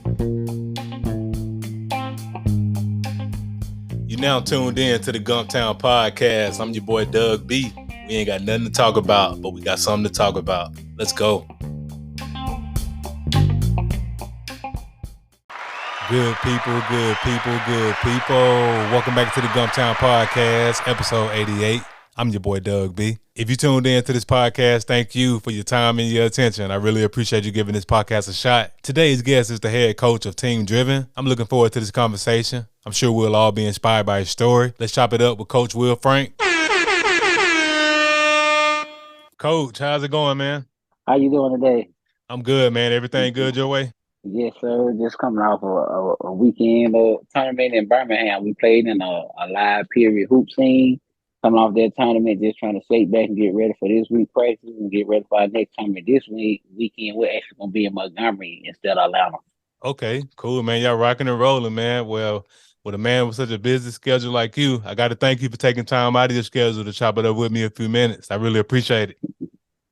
You now tuned in to the Gumptown Podcast. I'm your boy Doug B. We ain't got nothing to talk about, but we got something to talk about. Let's go. Good people. Welcome back to the Gumptown Podcast, episode 88. I'm your boy Doug B. If you tuned in to this podcast, thank you for your time and your attention. I really appreciate you giving this podcast a shot. Today's guest is the head coach of Team Dr1ven. I'm looking forward to this conversation. I'm sure we'll all be inspired by his story. Let's chop it up with Coach Will Frank. Coach, how's it going, man? How you doing today? I'm good, man. Everything good your way? Yes, sir. Just coming off a weekend tournament in Birmingham. We played in a live period hoop scene. Coming off that tournament, just trying to shake back and get ready for this week practice and get ready for our next tournament this weekend. We're actually gonna be in Montgomery instead of Atlanta. Okay, cool, man. Y'all rocking and rolling, man. Well, with a man with such a busy schedule like you, I got to thank you for taking time out of your schedule to chop it up with me a few minutes. I really appreciate it.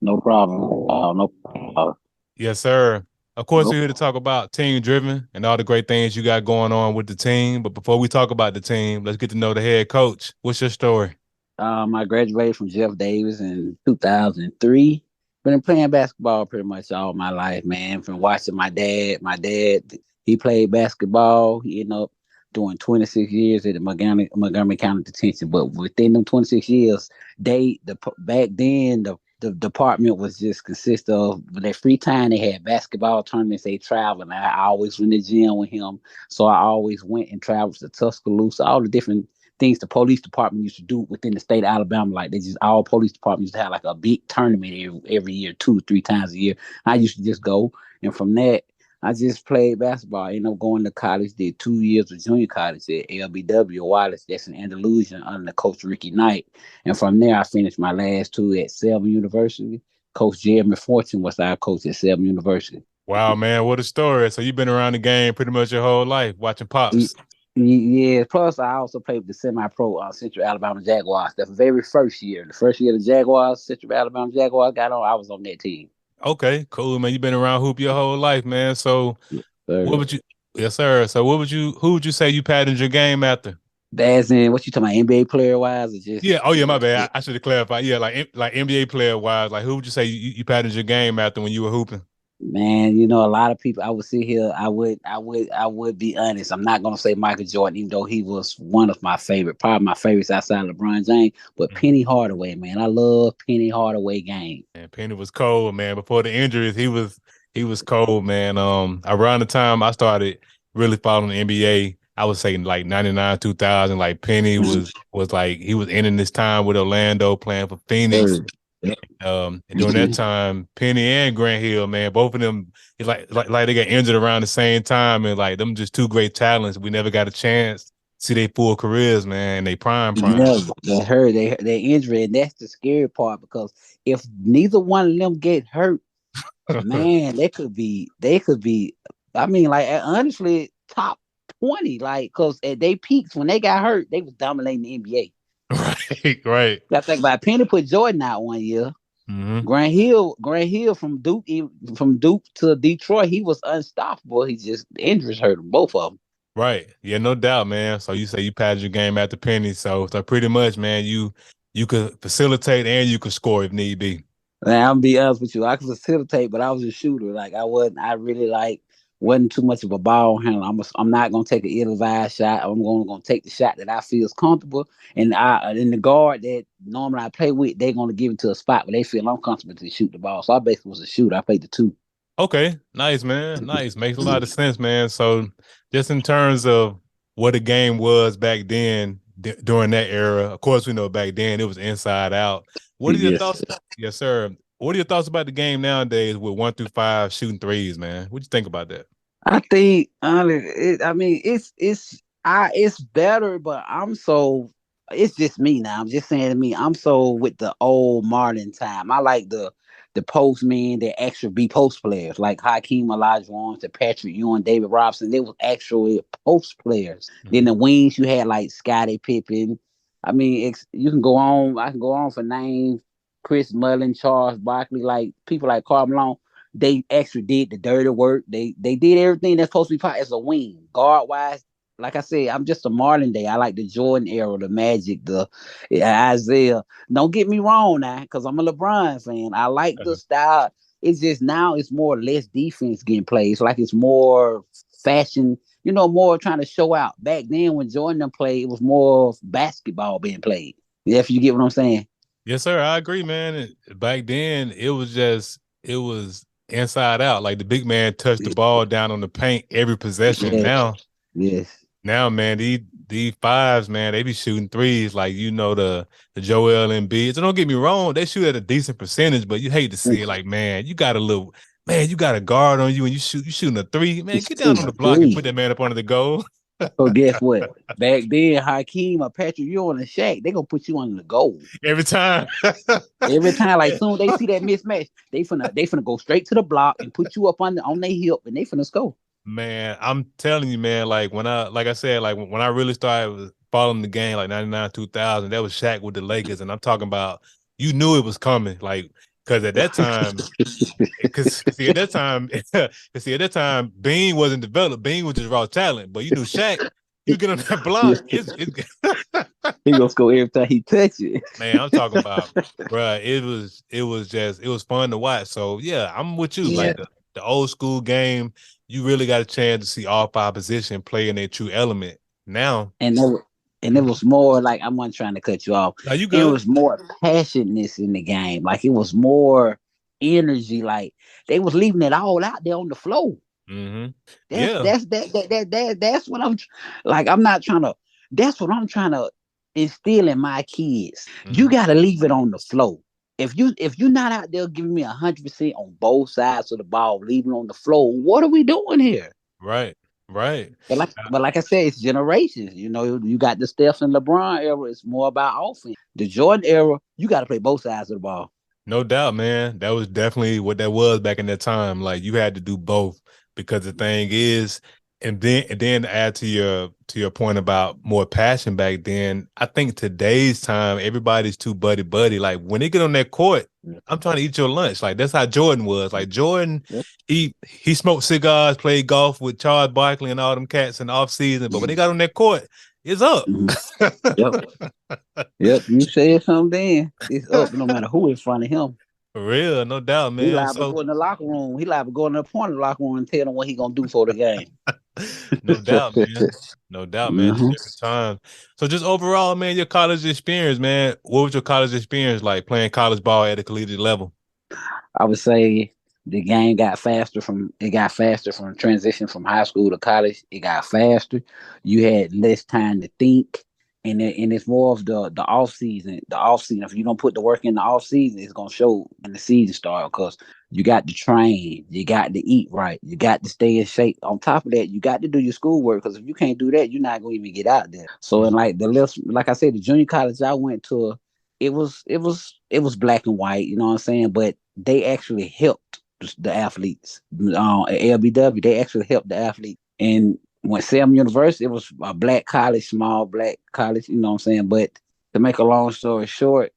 No problem. No problem. Yes, sir. Of course, we're here to talk about Team Dr1ven and all the great things you got going on with the team. But before we talk about the team, let's get to know the head coach. What's your story? I graduated from Jeff Davis in 2003. Been playing basketball pretty much all my life, man. From watching my dad. My dad, he played basketball. He ended up doing 26 years at the Montgomery County Detention. But within them 26 years, back then the department was just consist of their free time. They had basketball tournaments. They traveled. And I always went to the gym with him, so I always went and traveled to Tuscaloosa, all the different things the police department used to do within the state of Alabama. Like all police departments used to have like a big tournament every year, 2-3 times a year. I used to just go, and from that, I just played basketball. I ended up going to college, did 2 years of junior college at LBW Wallace. That's in Andalusia under Coach Ricky Knight. And from there, I finished my last 2 at Selma University. Coach Jeremy Fortune was our coach at Selma University. Wow, man, what a story. So you've been around the game pretty much your whole life, watching Pops. Yeah, plus I also played with the semi-pro Central Alabama Jaguars. The very first year, the Jaguars, Central Alabama Jaguars got on, I was on that team. Okay, cool, man. You've been around hoop your whole life, man. So what would you, yes, sir. So who would you say you patterned your game after? That's in, what you talking about, NBA player wise or just? Yeah, oh yeah, my bad. I should have clarified. Yeah, like NBA player wise, like who would you say you patterned your game after when you were hooping? Man, a lot of people. I would sit here. I would be honest. I'm not gonna say Michael Jordan, even though he was one of my favorite, probably my favorites outside of LeBron James. But Penny Hardaway, man, I love Penny Hardaway game. And Penny was cold, man. Before the injuries, he was cold, man. Around the time I started really following the NBA, I was saying like 99, 2000. Like Penny was like he was ending this time with Orlando, playing for Phoenix. And during that time, Penny and Grant Hill, man, both of them, like they got injured around the same time, and like them just two great talents. We never got a chance to see their full careers, man. They prime. Yeah, they hurt. They injury, and that's the scary part because if neither one of them get hurt, man, they could be. I mean, like honestly, top 20. Like, because at they peaks when they got hurt, they was dominating the NBA. Right. I think about Penny put Jordan out one year. Mm-hmm. Grant Hill from Duke to Detroit, he was unstoppable. He just injuries hurt them, both of them. Right. Yeah, no doubt, man. So you say you padded your game after Penny. So pretty much, man, you could facilitate and you could score if need be. Man, I'm gonna be honest with you. I could facilitate, but I was a shooter. Like wasn't too much of a ball handler. I'm not gonna take an ill-advised shot. I'm gonna take the shot that I feel is comfortable. And in the guard that normally I play with, they're gonna give it to a spot where they feel I'm comfortable to shoot the ball. So I basically was a shooter. I played the 2. Okay, nice, man. Nice. Makes a lot of sense, man. So just in terms of what the game was back then, during that era, of course, we know back then it was inside out. What are your thoughts? Yes, sir. What are your thoughts about the game nowadays with 1 through 5 shooting threes, man? What you think about that? I think, it's better, but it's just me now. I'm just saying to me, I'm so with the old modern time. I like the postmen that actually be post players, like Hakeem Olajuwon, the Patrick Ewing, David Robinson. They was actually post players. Mm-hmm. Then the wings, you had like Scottie Pippen. I mean, you can go on. I can go on for names. Chris Mullin, Charles Barkley, like people like Karl Malone. they actually did the dirty work. They did everything that's supposed to be part as a wing. Guard wise, like I said, I'm just a Marlin Day. I like the Jordan era, the Magic, the Isaiah. Don't get me wrong now, because I'm a LeBron fan. I like the style. It's just now it's more or less defense getting played. It's like it's more fashion, more trying to show out. Back then when Jordan them played, it was more basketball being played. Yeah, if you get what I'm saying. Yes, sir. I agree, man. Back then, it was inside out. Like the big man touched the ball down on the paint every possession. Yes, yes. Now, man, these fives, man, they be shooting threes like the Joel Embiid. So don't get me wrong, they shoot at a decent percentage, but you hate to see it. Like, man, you got a guard on you, and you shooting a three. Man, get down on the block and put that man up under the goal. So guess what? Back then, Hakeem or Patrick, you on the shack, they gonna put you on the goal Every time. every time. Like soon they see that mismatch, they finna go straight to the block and put you up on their hip, and they finna score. Man, I'm telling you, man, like I said, like when I really started following the game, like 99, 2000, that was Shaq with the Lakers. And I'm talking about, you knew it was coming. Like, cause at that time, see, at that time, Bean wasn't developed. Bean was just raw talent. But you knew Shaq, you get on that block, it's He gonna score every time he touch it. man, I'm talking about, bruh, it was fun to watch. So yeah, I'm with you. Yeah, Like the old school game, you really got a chance to see all five position play in their true element. Now, and it was more like, I'm not trying to cut you off. are you It good? was more passionate in the game. Like it was more energy. Like they was leaving it all out there on the floor. Mm-hmm. That's Yeah. that's that's what like. I'm not trying to. That's what I'm trying to instill in my kids. You Mm-hmm. got to leave it on the floor. If you're not out there giving me 100% on both sides of the ball, leaving on the floor, what are we doing here? Right. Right. But like I said, it's generations. You got the Steph and LeBron era. It's more about offense. The Jordan era, you got to play both sides of the ball. No doubt, man. That was definitely what that was back in that time. Like you had to do both because the thing is, and then to add to your point about more passion back then, I think today's time everybody's too buddy buddy. Like when they get on that court, I'm trying to eat your lunch. Like that's how Jordan was. Like Jordan, he smoked cigars, played golf with Charles Barkley and all them cats in the off season. But when they got on that court, it's up. Mhm. Yep. Yep. You said something then. It's up no matter who in front of him. For real, no doubt, He man. liable to So go in the locker room. He liable to go in the opponent locker room and tell them what he gonna do for the game. no doubt, man. No doubt, man. Mhm. Different times. So just overall, man, your college experience, man. What was your college experience like playing college ball at a collegiate level? I would say the game got faster from transition from high school to college. It got faster. You had less time to think. And it's more of the off season. The off season. If you don't put the work in the off season, it's gonna show when the season start, because you got to train, you got to eat right, you got to stay in shape. On top of that, you got to do your schoolwork, because if you can't do that, you're not gonna even get out there. So, and like like I said, the junior college I went to, it was black and white. You know what I'm saying? But they actually helped the athletes. At LBW, they actually helped the athletes. And when Sam University, it was a black college, small black college. You know what I'm saying? But to make a long story short,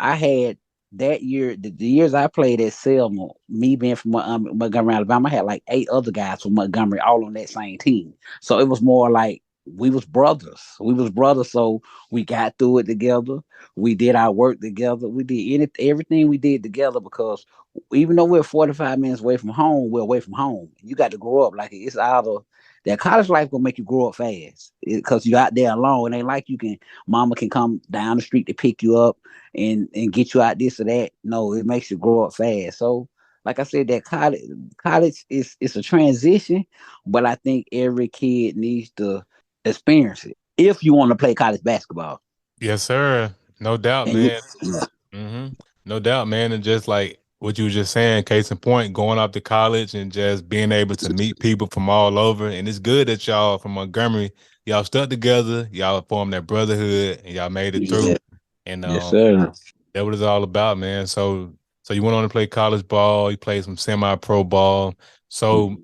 I had that year, the years I played at Selma, me being from Montgomery, Alabama, I had like 8 other guys from Montgomery all on that same team. So it was more like we was brothers. We was brothers. So we got through it together. We did our work together. We did everything we did together, because even though we're 45 minutes away from home, we're away from home. You got to grow up. Like it's either that college life gonna make you grow up fast, because you out there alone. It ain't like mama can come down the street to pick you up and get you out this or that. No, it makes you grow up fast. So like I said, that college is it's a transition, but I think every kid needs to experience it if you want to play college basketball. Yes, sir. No doubt, And you, man. hmm No doubt, man. And just like what you were just saying, case in point, going off to college and just being able to meet people from all over. And it's good that y'all from Montgomery, y'all stuck together, y'all formed that brotherhood, and y'all made it through. yeah, And yes, sir. that what it's all about, man. So you went on to play college ball, you played some semi-pro ball. So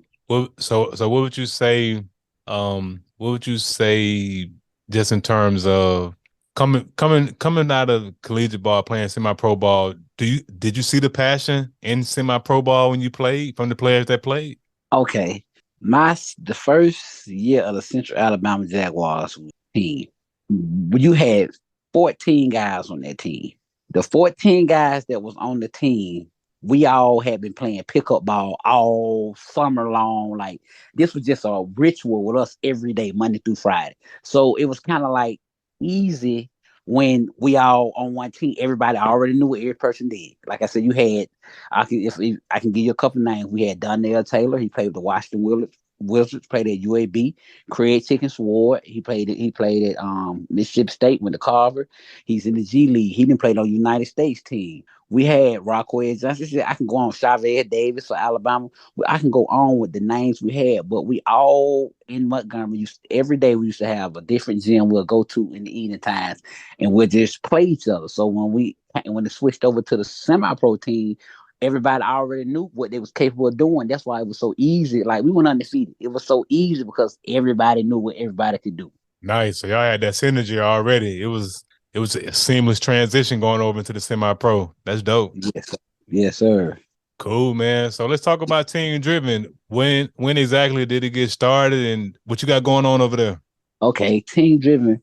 so what would you say? What would you say just in terms of coming out of collegiate ball, playing semi-pro ball? Did you see the passion in semi-pro ball when you played from the players that played? Okay, the first year of the Central Alabama Jaguars team, you had 14 guys on that team. The 14 guys that was on the team, we all had been playing pickup ball all summer long. Like this was just a ritual with us every day, Monday through Friday. So it was kind of like easy when we all on one team. Everybody already knew what every person did. Like I said, you had if I can give you a couple names. We had Donnell Taylor. He played with the Washington Wizards. Played at UAB. Craig Chicken Ward. He played at Mississippi State with the Carver. He's in the G League. He didn't play on United States team. We had Rockwell Johnson. I can go on Chavez Davis for Alabama. I can go on with the names we had, but we all in Montgomery every day we used to have a different gym we'll go to in the evening times, and we'll just play each other. So when it switched over to the semi-pro team, everybody already knew what they was capable of doing. That's why it was so easy. Like we went undefeated. It was so easy because everybody knew what everybody could do. Nice. So y'all had that synergy already. It was a seamless transition going over into the semi-pro. That's dope. Yes, sir. Yes, sir. Cool, man. So let's talk about Team Driven. When exactly did it get started, and what you got going on over there? Okay, team driven.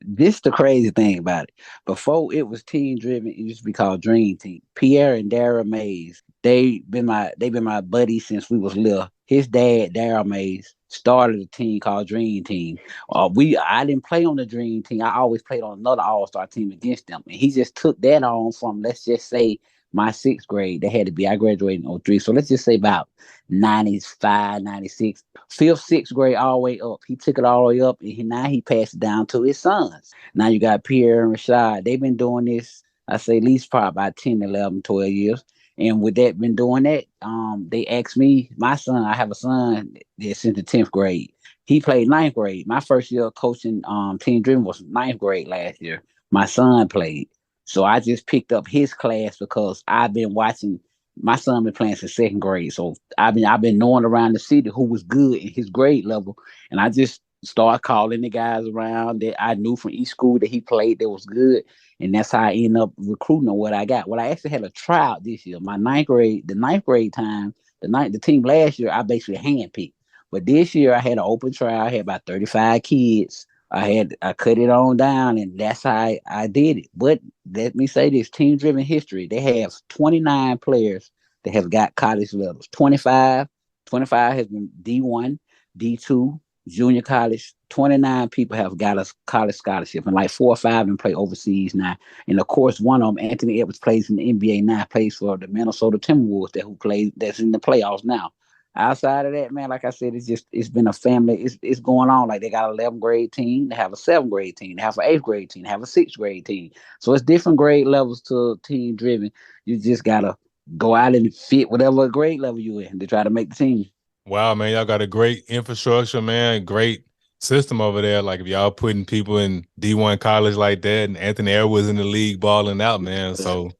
This the crazy thing about it. Before it was team driven, it used to be called Dream Team. Pierre and Dara Mays, they been my buddies since we was little. His dad, Dara Mays, started a team called Dream Team. I didn't play on the Dream Team. I always played on another All Star team against them, and he just took that on from, let's just say, my sixth grade. They had to be. I graduated in '03, so let's just say about 95, 96, fifth, sixth grade, all the way up. He took it all the way up, and now he passed it down to his sons. Now you got Pierre and Rashad. They've been doing this, I say, at least probably about 10, 11, 12 years. And with that, been doing that, they asked me, my son, I have a son that's in the 10th grade. He played ninth grade. My first year coaching Team Dream was ninth grade last year. My son played. So I just picked up his class because I've been watching my son been playing since second grade. So I've been knowing around the city who was good in his grade level. And I just started calling the guys around that I knew from each school that he played that was good. And that's how I ended up recruiting on what I got. Well, I actually had a tryout this year. The ninth grade time, the team last year, I basically handpicked. But this year I had an open trial. I had about 35 kids. I cut it on down, and that's how I did it. But let me say this: team driven history. They have 29 players that have got college levels. 25 has been D1, D2, junior college. 29 people have got a college scholarship, and like 4 or 5 of them play overseas now. And of course, one of them, Anthony Edwards, plays in the NBA now. Plays for the Minnesota Timberwolves that's in the playoffs now. Outside of that, man, like I said, it's been a family. It's going on. Like they got an 11th grade team, they have a 7th grade team, they have an 8th grade team, they have a 6th grade team. So it's different grade levels to team driven. You just gotta go out and fit whatever grade level you in to try to make the team. Wow, man, y'all got a great infrastructure, man. Great system over there. Like if y'all putting people in D1 college like that, and Anthony Edwards in the league balling out, man. So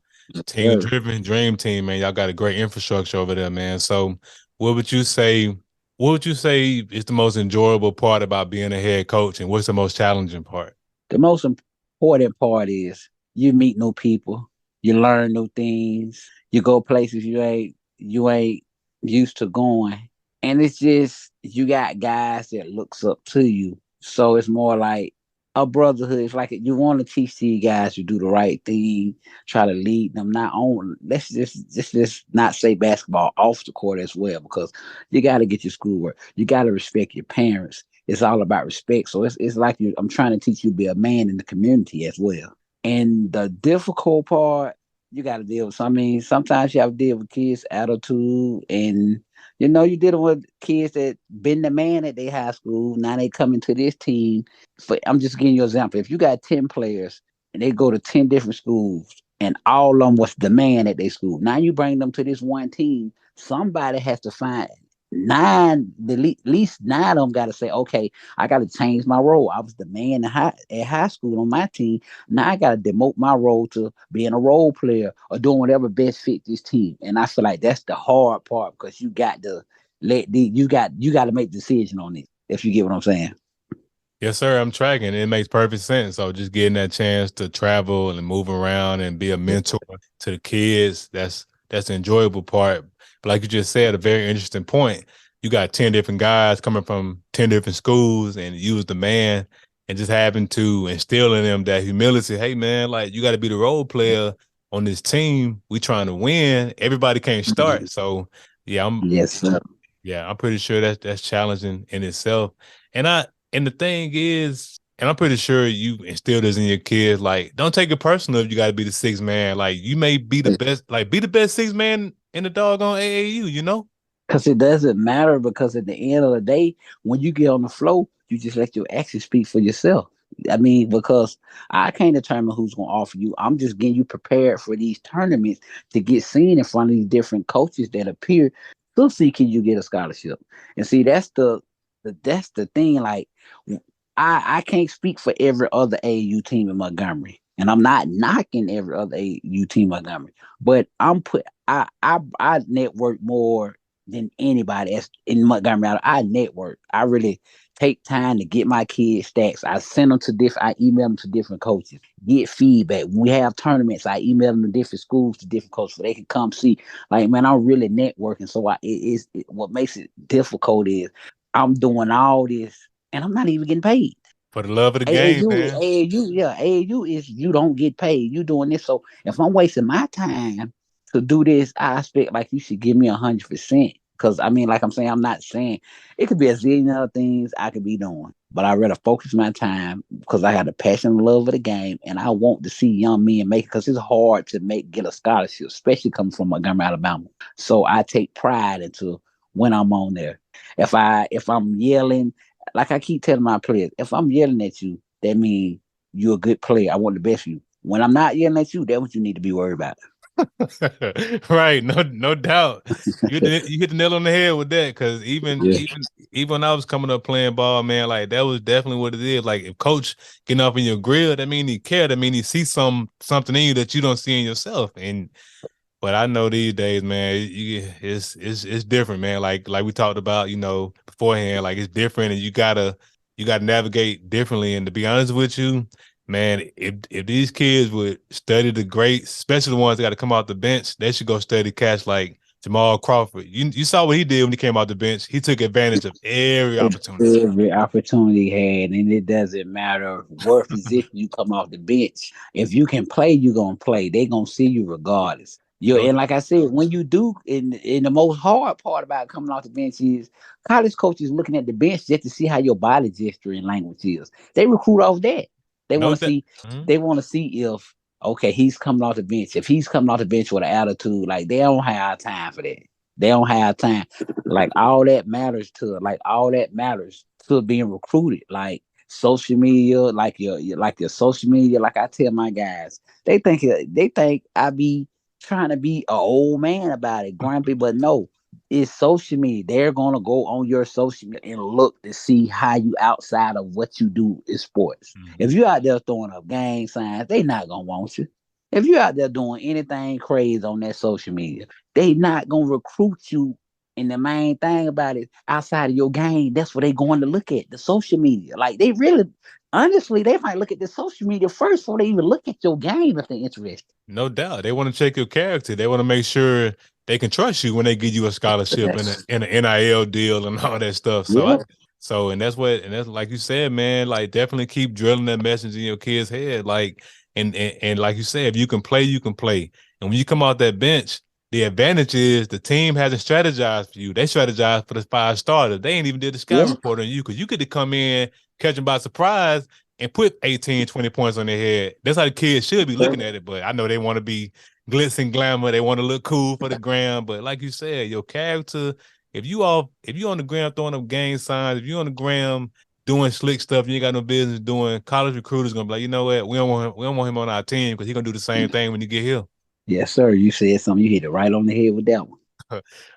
Team Sure. Driven, Dream Team, man. Y'all got a great infrastructure over there, man. So what would you say? What would you say is the most enjoyable part about being a head coach, and what's the most challenging part? The most important part is you meet new people, you learn new things, you go places you ain't used to going, and it's just you got guys that looks up to you. So it's more like a brotherhood. It's like you want to teach these guys to do the right thing, try to lead them not on. Let's just not say basketball off the court as well, because you got to get your schoolwork. You got to respect your parents. It's all about respect. So it's like I'm trying to teach you to be a man in the community as well. And the difficult part, you got to deal with. I mean, sometimes you have to deal with kids' attitude, and you're dealing with kids that been the man at their high school. Now they coming to this team. I'm just giving you an example. If you got 10 players and they go to 10 different schools, and all of them was the man at their school, now you bring them to this one team. Somebody has to find least nine of them got to say, okay, I got to change my role. I was the man at high school on my team. Now I got to demote my role to being a role player or doing whatever best fit this team. And I feel like that's the hard part, because you got to make the decision on it. If you get what I'm saying. Yes, sir. I'm tracking. It makes perfect sense. So just getting that chance to travel and move around and be a mentor to the kids, that's the enjoyable part. But like you just said, a very interesting point. You got 10 different guys coming from 10 different schools, and you was the man, and just having to instill in them that humility. Hey man, like you got to be the role player on this team. We trying to win. Everybody can't start. So yeah, Yes, sir. I'm pretty sure that's challenging in itself. And the thing is, and I'm pretty sure you instill this in your kids, like, don't take it personal if you got to be the sixth man. Like, you may be the best, like, be the best sixth man in the doggone AAU, you know? Because it doesn't matter, because at the end of the day, when you get on the floor, you just let your actions speak for yourself. I mean, because I can't determine who's going to offer you. I'm just getting you prepared for these tournaments to get seen in front of these different coaches that appear to see can you get a scholarship. And see, that's the thing. Like, I can't speak for every other AAU team in Montgomery, and I'm not knocking every other AAU team in Montgomery, but I network more than anybody else in Montgomery. I network. I really take time to get my kids stats. I send them to different. I email them to different coaches. Get feedback. When we have tournaments, I email them to different schools, to different coaches, so they can come see. Like, man, I'm really networking. So what makes it difficult is I'm doing all this and I'm not even getting paid. For the love of the game, AAU, man. AAU, yeah, AAU is you don't get paid. You doing this, so if I'm wasting my time to do this, I expect like you should give me 100%. Because I mean, like I'm saying, I'm not saying it could be a zillion other things I could be doing, but I rather focus my time because I got a passion and love of the game, and I want to see young men make it because it's hard to get a scholarship, especially coming from Montgomery, Alabama. So I take pride into when I'm on there. If I'm yelling, like I keep telling my players, if I'm yelling at you, that means you're a good player. I want the best for you. When I'm not yelling at you, that's what you need to be worried about. Right, no doubt. You hit the nail on the head with that, because Yeah. even when I was coming up playing ball, man, like that was definitely what it is. Like if coach getting off in your grill, that mean he cared. That mean he see something in you that you don't see in yourself. And but I know these days, man, it's different, man. Like we talked about, beforehand, like it's different, and you gotta navigate differently. And to be honest with you, man, if these kids would study the greats, especially the ones that got to come out the bench, they should go study cats like Jamal Crawford. You saw what he did when he came out the bench. He took advantage of every opportunity. Every opportunity had, and it doesn't matter what position you come off the bench. If you can play, you're gonna play. They're gonna see you regardless. No, And like I said, when you do, in the most hard part about coming off the bench is college coaches looking at the bench just to see how your body gesture and language is. They recruit off that. They no want to that. see. They want to see if okay, he's coming off the bench. If he's coming off the bench with an attitude, like they don't have time for that. They don't have time. Like all that matters to being recruited. Like social media, like your social media. Like I tell my guys, they think I be trying to be an old man about it, grumpy, but no. It's social media. They're gonna go on your social media and look to see how you outside of what you do in sports. Mhm. If you out there throwing up gang signs, they not gonna want you. If you out there doing anything crazy on that social media, they not gonna recruit you. And the main thing about it, outside of your game, that's what they going to look at, the social media. Like they really, honestly, they might look at the social media first before they even look at your game if they're interested. No doubt. They want to check your character. They want to make sure they can trust you when they give you a scholarship and an NIL deal and all that stuff. Yeah, And that's like you said, man, like definitely keep drilling that message in your kid's head. Like, and like you said, if you can play, you can play. And when you come out that bench, the advantage is the team hasn't strategized for you. They strategized for the five starters. They ain't even did the scout yeah, report on you because you get to come in, catch them by surprise, and put 18, 20 points on their head. That's how the kids should be looking at it. But I know they want to be glitz and glamour. They want to look cool for the gram. But like you said, your character, if you on the gram throwing up gang signs, if you on the gram doing slick stuff you ain't got no business doing, college recruiters gonna be like, you know what, we don't want him on our team because he's gonna do the same thing when you get here. yes, sir. You said something. You hit it right on the head with that one.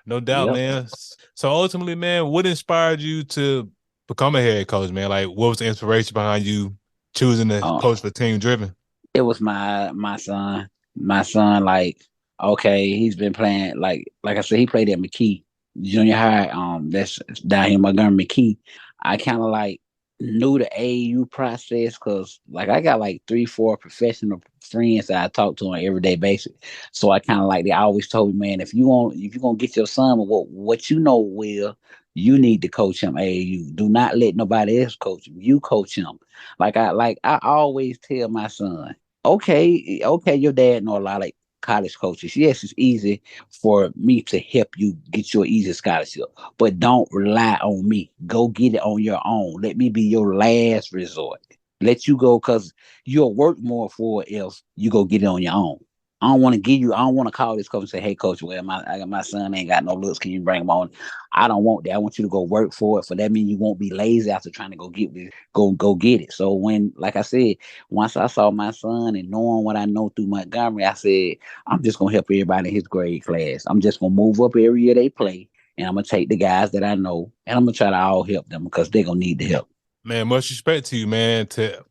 No doubt, Yep. man. So ultimately, man, what inspired you to become a head coach, man? Like, what was the inspiration behind you choosing to Uh, coach for Team Driven? it was my son. My son, like, okay, he's been playing like I said, he played at McKee Junior High. That's down here in Montgomery McKee. I kind of like. knew the AAU process because like I got like 3, 4 professional friends that I talk to on an everyday basis. So I kind of like they always told me, man, if you're gonna get your son with what you know will, you need to coach him AAU. Do not let nobody else coach him. You coach him. Like I always tell my son, okay, your dad know a lot of college coaches. Yes, it's easy for me to help you get your easy scholarship, but don't rely on me. Go get it on your own. Let me be your last resort. Let you go because you'll work more for it if you go get it on your own. I don't want to give you. I don't want to call this coach and say, "Hey, coach, well, my son ain't got no looks. Can you bring him on?" I don't want that. I want you to go work for it. For that means you won't be lazy after trying to go get it. So when, like I said, once I saw my son and knowing what I know through Montgomery, I said, I'm just gonna help everybody in his grade class. I'm just gonna move up every year they play, and I'm gonna take the guys that I know, and I'm gonna try to all help them because they're gonna need the help. Man, much respect to you, man, to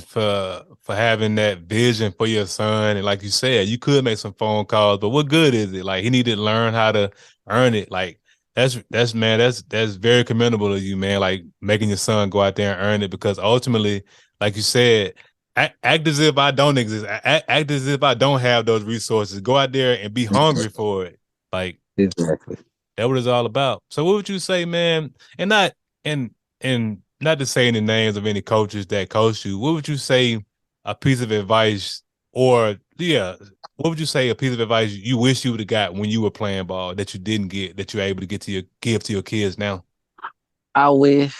for having that vision for your son. And like you said, you could make some phone calls, but what good is it? Like he needed to learn how to earn it. Like that's man, that's very commendable of you, man. Like making your son go out there and earn it because ultimately, like you said, act as if I don't exist. Act as if I don't have those resources. Go out there and be hungry for it. Like Exactly. that's what it's all about. So what would you say, man? And not and not to say any names of any coaches that coach you, what would you say a piece of advice or yeah, what would you say a piece of advice you wish you would have got when you were playing ball that you didn't get that you're able to get to your give to your kids now? I wish.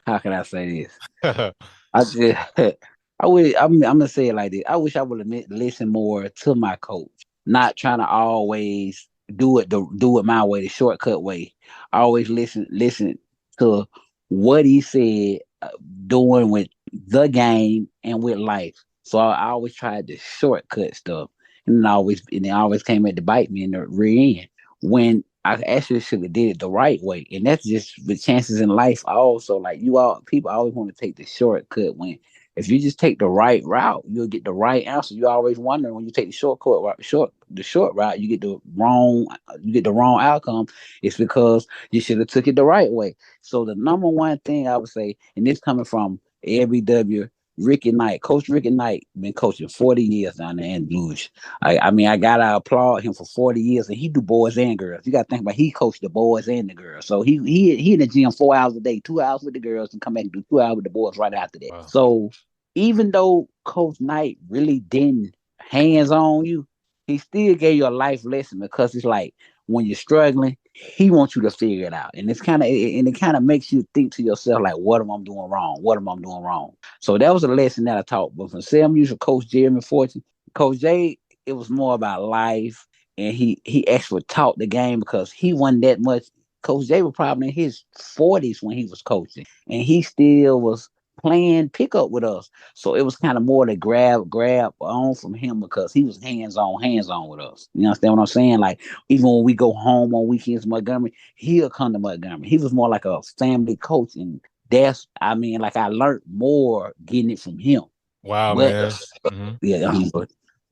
How can I say this? I just, I wish. I'm gonna say it like this. I wish I would have listened more to my coach, not trying to always do it my way, the shortcut way. I always listen to what he said, doing with the game and with life. So I always tried the shortcut stuff, and it always came at to bite me in the rear end when I actually should have did it the right way. And that's just the chances in life also. Like people always want to take the shortcut when if you just take the right route, you'll get the right answer. You always wonder when you take the shortcut route, the short route, you get the wrong outcome. It's because you should have took it the right way. So the number one thing I would say, and this coming from LBW, Ricky Knight, Coach Ricky Knight, been coaching 40 years down there in Blues. I mean, I gotta applaud him for 40 years, and he do boys and girls. You gotta think about he coached the boys and the girls. So he in the gym 4 hours a day, 2 hours with the girls, and come back and do 2 hours with the boys right after that. Wow. So even though Coach Knight really didn't hands on you, he still gave you a life lesson because it's like when you're struggling, he wants you to figure it out, and it kind of makes you think to yourself like, what am I doing wrong? What am I doing wrong? So that was a lesson that I taught. But from Sam Musial, Coach Jeremy Fortune, Coach J, it was more about life, and he actually taught the game because he wasn't that much. Coach J was probably in his 40s when he was coaching, and he still was playing pickup with us. So it was kind of more to grab on from him because he was hands on with us. You understand what I'm saying? Like even when we go home on weekends in Montgomery, he'll come to Montgomery. He was more like a family coach, and that's I mean, like I learned more getting it from him. Wow, But man. Mm-hmm. yeah,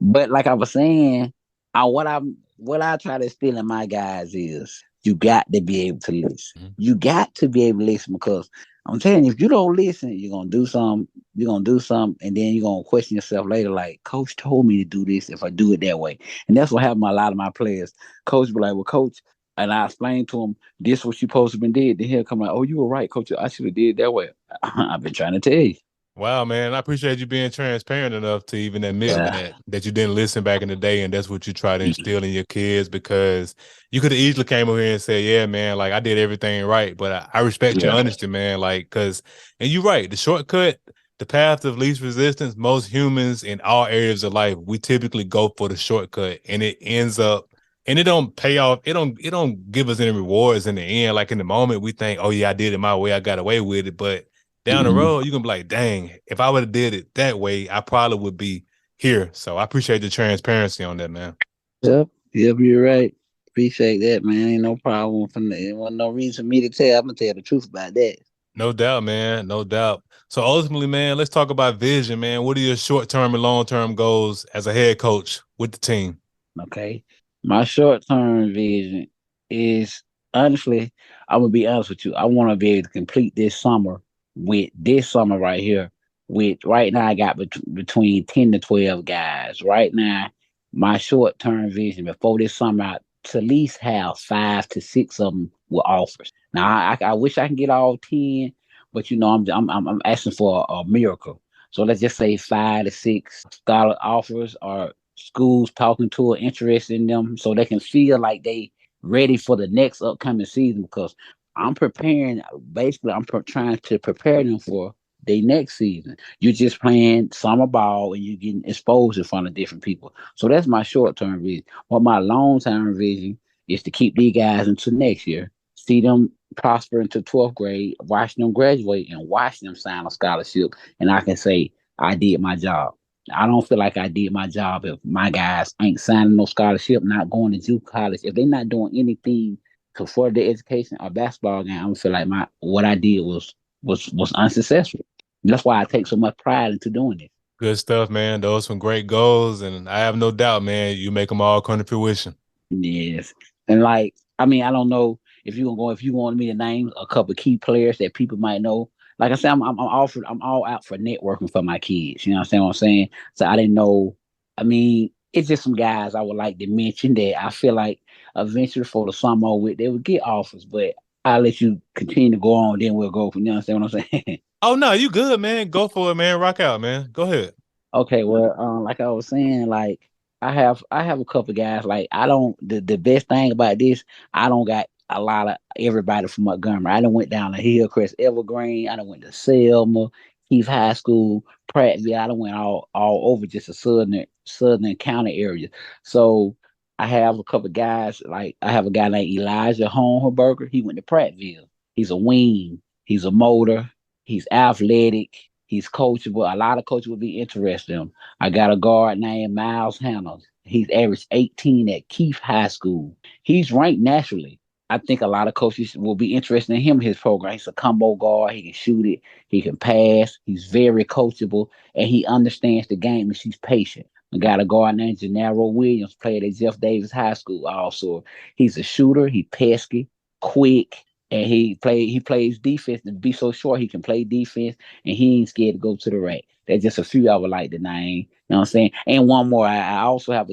but like I was saying, what I try to instill in my guys is you got to be able to listen. Mm-hmm. You got to be able to listen because I'm telling you, if you don't listen, you're gonna do something, and then you're gonna question yourself later, like, coach told me to do this if I do it that way. And that's what happened to a lot of my players. Coach be like, well, coach, and I explained to him this what you supposed to have been did. Then he'll come like, oh, you were right, coach. I should have did it that way. I've been trying to tell you. Wow, man. I appreciate you being transparent enough to even admit Yeah. that you didn't listen back in the day and that's what you try to instill in your kids because you could have easily came over here and said, yeah, man, like I did everything right. But I respect your Yeah. honesty, man. Like, cause and you're right, the shortcut, the path of least resistance, most humans in all areas of life, we typically go for the shortcut and it ends up and it don't pay off. It don't give us any rewards in the end. Like in the moment, we think, oh yeah, I did it my way, I got away with it. But down the Mhm. road, you can be like, dang, if I would have did it that way, I probably would be here. So I appreciate the transparency on that, man. Yep. Yep, you're right. Appreciate that, man. Ain't no problem from that. It wasn't no reason for me to tell. I'm gonna tell the truth about that. No doubt, man. No doubt. So ultimately, man, let's talk about vision, man. What are your short-term and long-term goals as a head coach with the team? Okay. My short term vision is honestly, I'm gonna be honest with you. I want to be able to complete this summer with this summer right here. With right now, I got between 10 to 12 guys. Right now, my short term vision before this summer, to at least have 5 to 6 of them with offers. Now, I wish I can get all 10, but I'm asking for a miracle. So let's just say 5 to 6 scholar offers or schools talking to or interested in them, so they can feel like they ready for the next upcoming season. Because I'm preparing, basically, trying to prepare them for their next season. You're just playing summer ball and you're getting exposed in front of different people. So that's my short term vision. But my long term vision is to keep these guys into next year, see them prosper into 12th grade, watch them graduate, and watch them sign a scholarship. And I can say, I did my job. I don't feel like I did my job if my guys ain't signing no scholarship, not going to Duke college, if they're not doing anything to further their education or basketball game. I don't feel like my what I did was unsuccessful. That's why I take so much pride into doing it. Good stuff, man. Those some great goals, and I have no doubt, man, you make them all come to fruition. Yes. And like, I mean, I don't know if you want me to name a couple of key players that people might know. Like I said, I'm all out for networking for my kids. You know what I'm saying? So I didn't know. I mean, it's just some guys I would like to mention that I feel like eventually for the summer with they would get offers, but I'll let you continue to go on, then we'll go from, you understand what I'm saying? Oh no, you good, man. Go for it, man. Rock out, man. Go ahead. Okay, well, like I was saying, like I have a couple guys. Like I don't the best thing about this, I don't got a lot of everybody from Montgomery. I done went down to Hillcrest, Evergreen. I done went to Selma, Keith High School, Prattville. I done went all over just the southern county area. So I have a couple guys. Like I have a guy named Elijah Hohenberger. He went to Prattville. He's a wing. He's a motor. He's athletic. He's coachable. A lot of coaches would be interested in him. I got a guard named Miles Hannah. He's averaged 18 at Keith High School. He's ranked nationally. I think a lot of coaches will be interested in him, his program. He's a combo guard. He can shoot it. He can pass. He's very coachable, and he understands the game, and he's patient. I got a guard named Gennaro Williams, played at Jeff Davis High School also. He's a shooter. He pesky, quick, and he plays defense to be so short he can play defense, and he ain't scared to go to the rack. There's just a few I would like to name. You know what I'm saying? And one more, I also have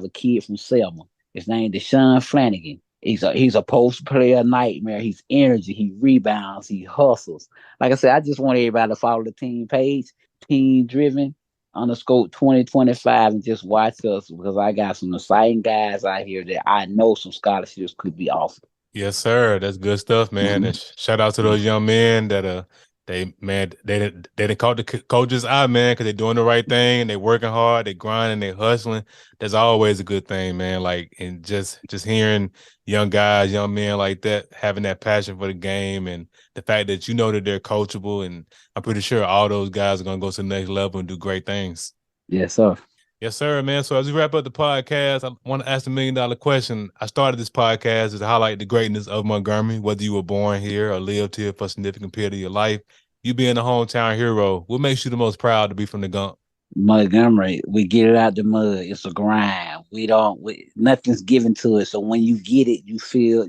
a kid from Selma. His name is Deshaun Flanagan. He's a post player nightmare. He's energy. He rebounds. He hustles. Like I said, I just want everybody to follow the team page, Team Driven underscore 2025, and just watch us because I got some exciting guys out here that I know some scholarships could be offered. Yes, sir. That's good stuff, man. And shout out to those young men that they done caught the coaches eye, man, because they're doing the right thing. They working hard. They grinding. They hustling. That's always a good thing, man. Like, and just hearing young guys, young men like that having that passion for the game, and the fact that you know that they're coachable, and I'm pretty sure all those guys are gonna go to the next level and do great things. Yes, sir. Yes, sir, man. So as we wrap up the podcast, I want to ask the $1 million question. I started this podcast to highlight the greatness of Montgomery, whether you were born here or lived here for a significant period of your life. You being a hometown hero, what makes you the most proud to be from the Gump? Montgomery, we get it out the mud. It's a grind. Nothing's given to it. So when you get it, you feel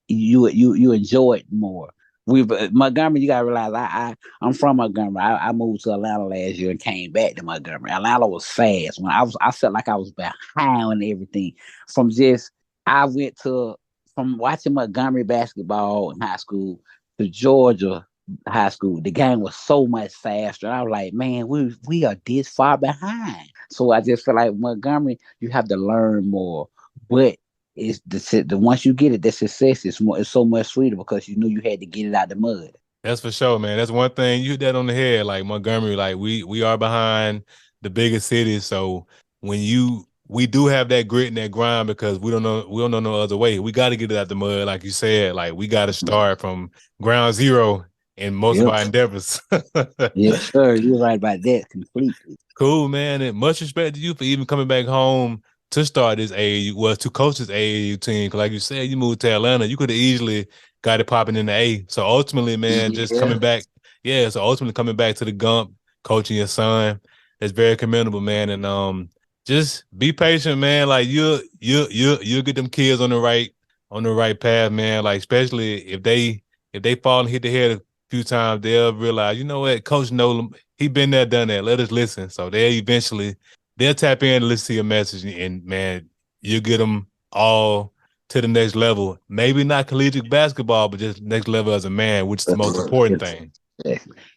you enjoy it more. Montgomery, you gotta realize I'm from Montgomery. I moved to Atlanta last year and came back to Montgomery. Atlanta was fast. When I felt like I was behind on everything. From just I went to from watching Montgomery basketball in high school to Georgia high school. The game was so much faster. I was like, man, we are this far behind. So I just feel like Montgomery, you have to learn more. But it's the once you get it, the success is more. It's so much sweeter because you knew you had to get it out the mud. That's for sure, man. That's one thing you hit that on the head. Like Montgomery, like we are behind the biggest cities. So we do have that grit and that grind because we don't know no other way. We got to get it out the mud, like you said. Like we got to start from ground zero in most of Yep. our endeavors. Yes, sir. You're right about that completely. Cool, man. And much respect to you for even coming back home to start this AAU, well, to coach this AAU team. Cause like you said, you moved to Atlanta. You could have easily got it popping in the A. So ultimately, man, just Yeah. coming back. Yeah. So ultimately coming back to the Gump, coaching your son. That's very commendable, man. And just be patient, man. Like you'll get them kids on the right path, man. Like especially if they fall and hit the head a few times, they'll realize, you know what, Coach Nolan, he been there, done that. Let us listen. So they'll tap in and listen to your message, and man, you get them all to the next level. Maybe not collegiate basketball, but just next level as a man, which is the most important thing.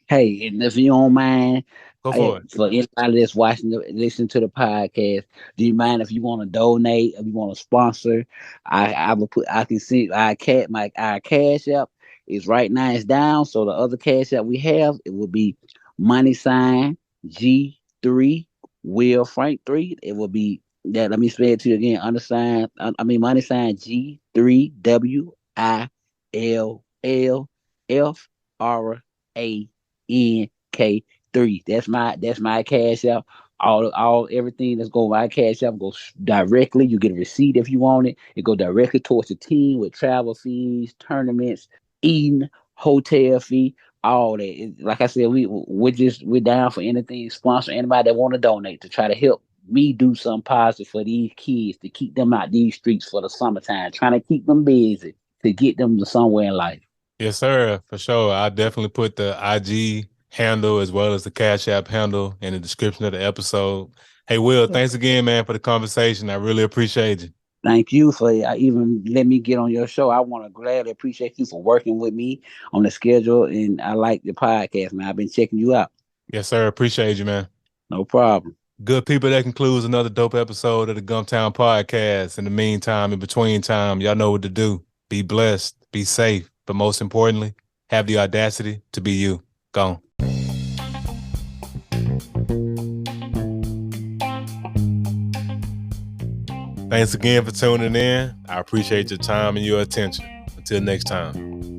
Hey, and if you don't mind, Go for it. for anybody that's watching, listen to the podcast, do you mind if you want to donate, if you want to sponsor? I will put, I can see our cash app is right now, it's down. So the other cash app we have, it will be money sign G3 Will Frank 3. It will be that. Let me spell it to you again. Undersign, I mean money sign G3WILFRANK3. That's my cash out. All everything that's going my cash out goes directly. You get a receipt if you want it. It go directly towards the team with travel fees, tournaments, eating, hotel fee, all that. Like I said, we're down for anything. Sponsor anybody that want to donate to try to help me do something positive for these kids to keep them out these streets for the summertime, trying to keep them busy to get them to somewhere in life. Yes, sir, for sure. I definitely put the IG handle as well as the Cash App handle in the description of the episode. Hey, Will, thanks again, man, for the conversation. I really appreciate you. Thank you for even let me get on your show. I want to gladly appreciate you for working with me on the schedule, and I like the podcast, man. I've been checking you out. Yes, sir. Appreciate you, man. No problem. Good people, that concludes another dope episode of the Gumtown Podcast. In the meantime, in between time, y'all know what to do. Be blessed, be safe, but most importantly, have the audacity to be you. Gone. Thanks again for tuning in. I appreciate your time and your attention. Until next time.